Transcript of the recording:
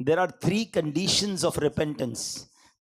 There are 3 conditions of repentance.